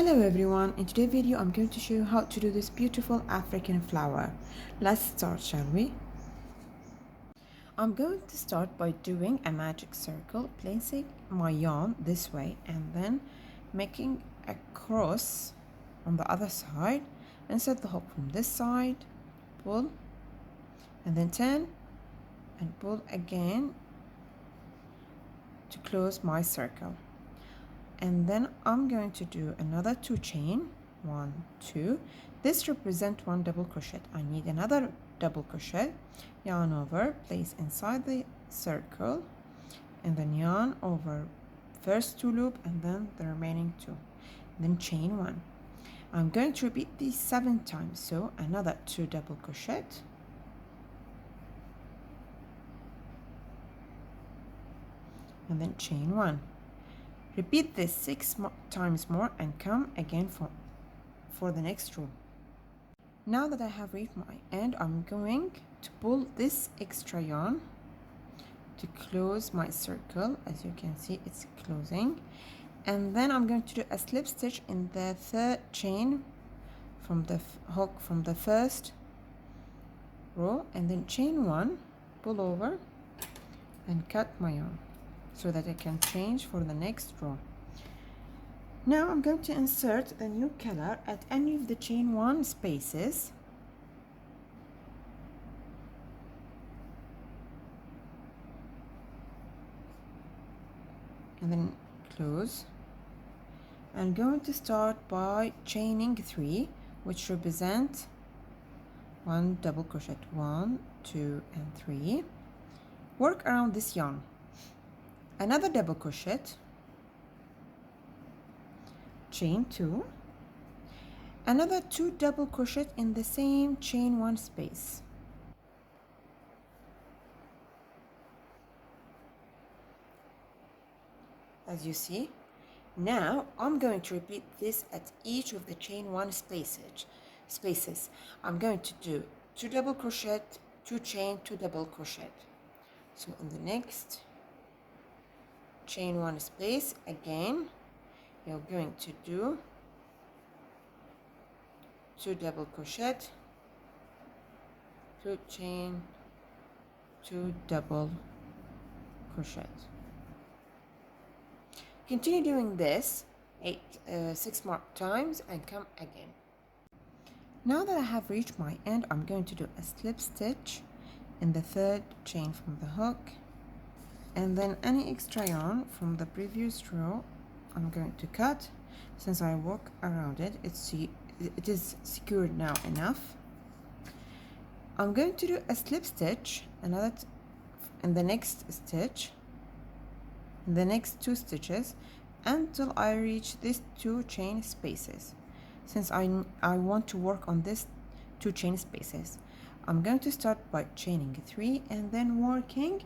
Hello everyone, in today's video I'm going to show you how to do this beautiful African flower. Let's start, shall we? I'm going to start by doing a magic circle, placing my yarn this way and then making a cross on the other side. Insert the hook from this side, pull and then turn and pull again to close my circle. And then I'm going to do another 2 chain, 1 2. This represents 1 double crochet. I need another double crochet, yarn over, place inside the circle and then yarn over first 2 loop and then the remaining 2, then chain 1. I'm going to repeat these 7 times, so another 2 double crochet and then chain 1. Repeat this 6 times more and come again for the next row. Now that I have reached my end, I'm going to pull this extra yarn to close my circle. As you can see, it's closing. And then I'm going to do a slip stitch in the 3rd chain from the hook from the first row and then chain 1, pull over and cut my yarn so that I can change for the next row. Now I'm going to insert the new color at any of the chain 1 spaces and then close. I'm going to start by chaining 3, which represent 1 double crochet, 1 2 and 3. Work around this yarn. Another double crochet, chain 2, another 2 double crochet in the same chain 1 space. As you see, now I'm going to repeat this at each of the chain 1 spaces. I'm going to do 2 double crochet, 2 chain, 2 double crochet. So in the next chain 1 space, again you're going to do 2 double crochet, 2 chain, 2 double crochet. Continue doing this 6 more times and come again. Now that I have reached my end, I'm going to do a slip stitch in the 3rd chain from the hook, and then any extra yarn from the previous row I'm going to cut. Since I work around it, it is secured now enough. I'm going to do a slip stitch another in the next stitch, in the next 2 stitches until I reach these 2 chain spaces. Since I want to work on this 2 chain spaces, I'm going to start by chaining 3 and then working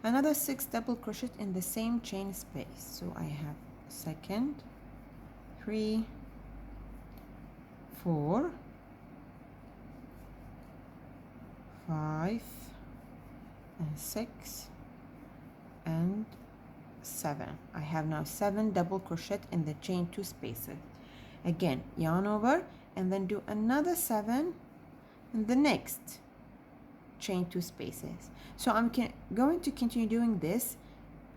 another 6 double crochet in the same chain space. So I have 2nd, 3, 4, 5 and 6 and 7. I have now 7 double crochet in the chain 2 spaces. Again, yarn over and then do another 7 in the next chain 2 spaces. So I'm going to continue doing this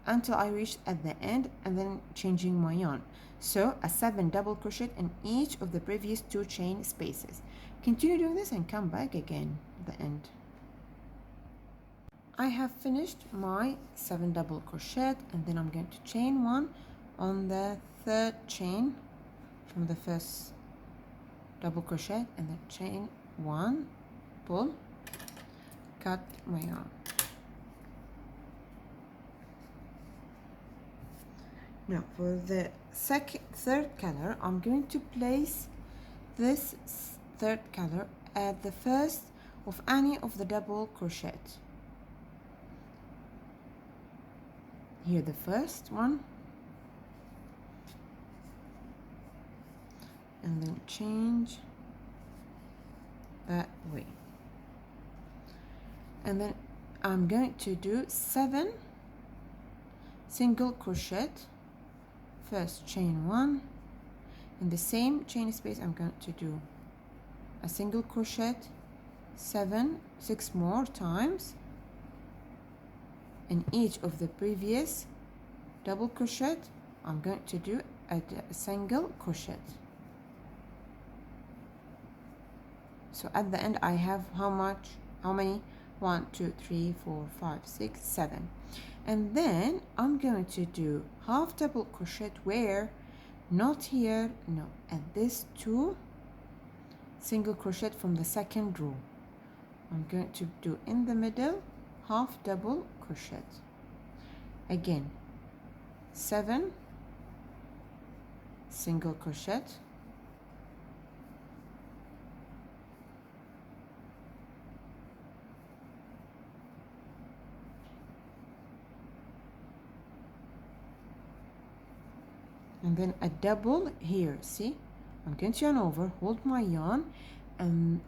until I reach at the end and then changing my yarn. So a 7 double crochet in each of the previous 2 chain spaces. Continue doing this and come back again at the end. I have finished my 7 double crochet and then I'm going to chain 1 on the 3rd chain from the first double crochet and then chain 1, pull, cut my yarn. Now for the 3rd color, I'm going to place this 3rd color at the first of any of the double crochet. Here the first one, and then change that way. And then I'm going to do 7 single crochet, first chain 1 In the same chain space, I'm going to do a single crochet, 6 more times in each of the previous double crochet. I'm going to do a single crochet. So at the end I have how many? 1 2 3 4 5 6 7. And then I'm going to do half double crochet where, not here, no, and this 2 single crochet from the second row. I'm going to do in the middle half double crochet. Again, 7 single crochet, and then a double here. See, I'm going to yarn over, hold my yarn, and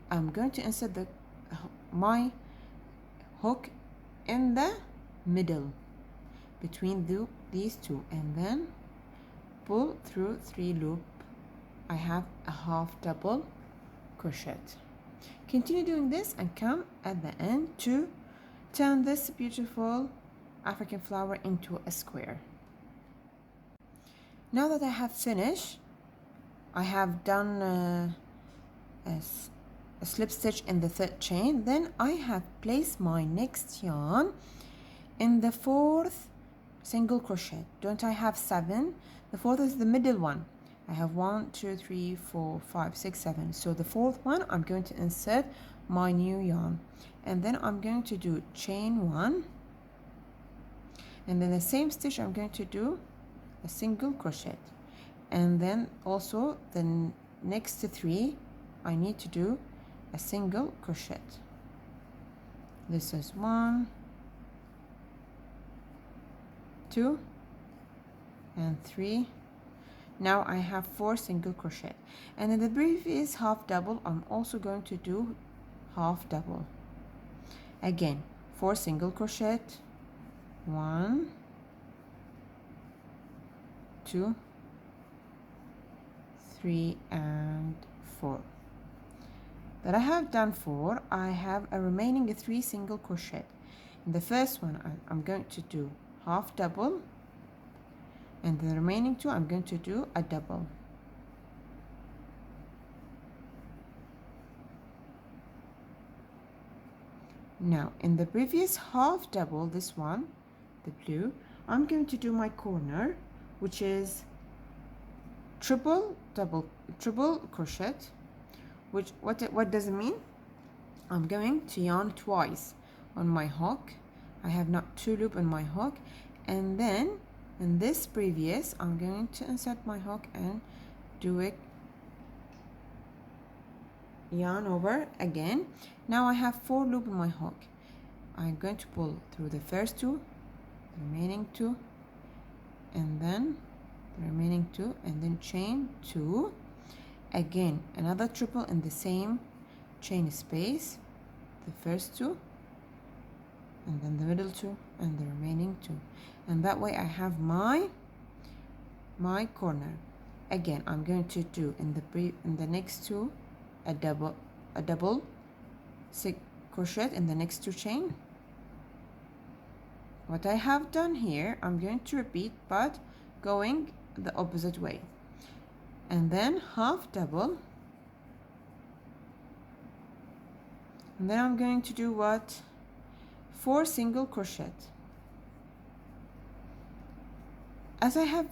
I'm going to insert my hook in the middle between these two, and then pull through 3 loop. I have a half double crochet. Continue doing this and come at the end to turn this beautiful African flower into a square. Now that I have finished, I have done a slip stitch in the 3rd chain, then I have placed my next yarn in the 4th single crochet. Don't I have 7? The 4th is the middle one. I have 1 2 3 4 5 6 7. So the 4th one, I'm going to insert my new yarn, and then I'm going to do chain 1, and then the same stitch I'm going to do a single crochet, and then also the next 3 I need to do a single crochet. This is 1 2 and 3. Now I have 4 single crochet, and in the previous half double I'm also going to do half double. Again, 4 single crochet, 1 2 3 and 4. That I have done 4, I have a remaining 3 single crochet. In the first one I'm going to do half double, and the remaining 2 I'm going to do a double. Now in the previous half double, this one, the blue, I'm going to do my corner, which is triple crochet. Which what does it mean? I'm going to yarn twice on my hook. I have not 2 loop on my hook, and then in this previous I'm going to insert my hook and do it, yarn over again. Now I have 4 loop on my hook. I'm going to pull through the first 2, the remaining 2, and then the remaining 2, and then chain 2. Again, another triple in the same chain space, the first 2, and then the middle 2, and the remaining 2, and that way I have my corner. Again, I'm going to do in the next 2 a double 6 crochet in the next 2 chain. What I have done here, I'm going to repeat, but going the opposite way, and then half double, and then I'm going to do what? 4 single crochet, as I have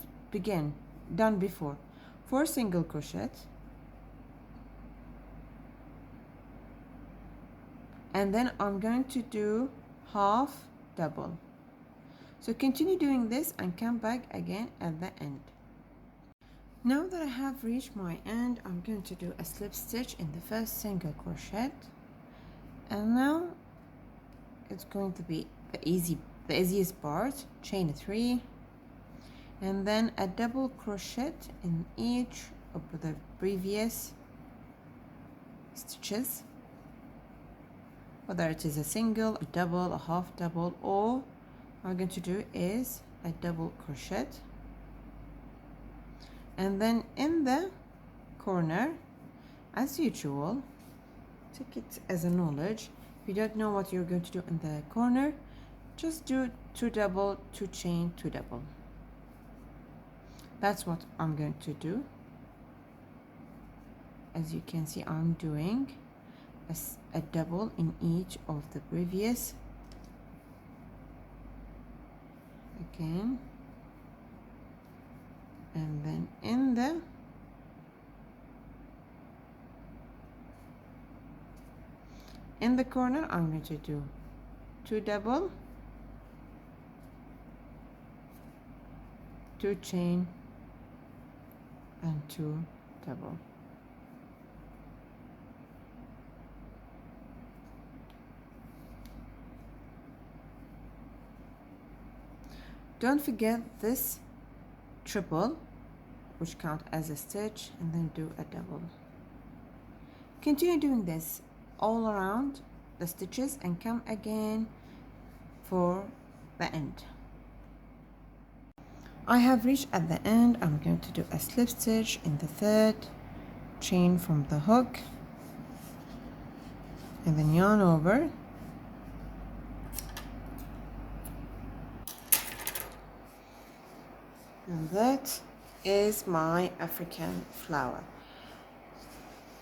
done before. 4 single crochet, and then I'm going to do half double. So continue doing this and come back again at the end. Now that I have reached my end, I'm going to do a slip stitch in the first single crochet, and now it's going to be the easiest part. Chain 3, and then a double crochet in each of the previous stitches, whether it is a single, a double, a half double. All I'm going to do is a double crochet, And then in the corner, as usual, take it as a knowledge. If you don't know what you're going to do in the corner, just do 2 double, 2 chain, 2 double. That's what I'm going to do. As you can see, I'm doing a double in each of the previous. Again, and then in the corner I'm going to do 2 double, 2 chain, and 2 double. Don't forget this triple, which count as a stitch, and then do a double. Continue doing this all around the stitches and come again for the end. I have reached at the end. I'm going to do a slip stitch in the 3rd chain from the hook, and then yarn over, and that is my African flower.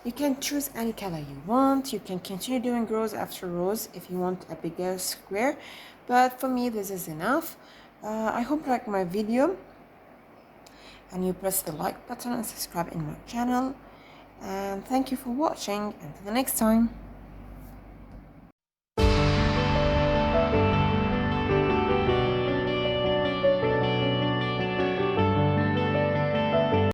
You can choose any color you want. You can continue doing rows after rows if you want a bigger square, but for me this is enough. I hope you like my video, and you press the like button and subscribe in my channel, and thank you for watching. Until the next time.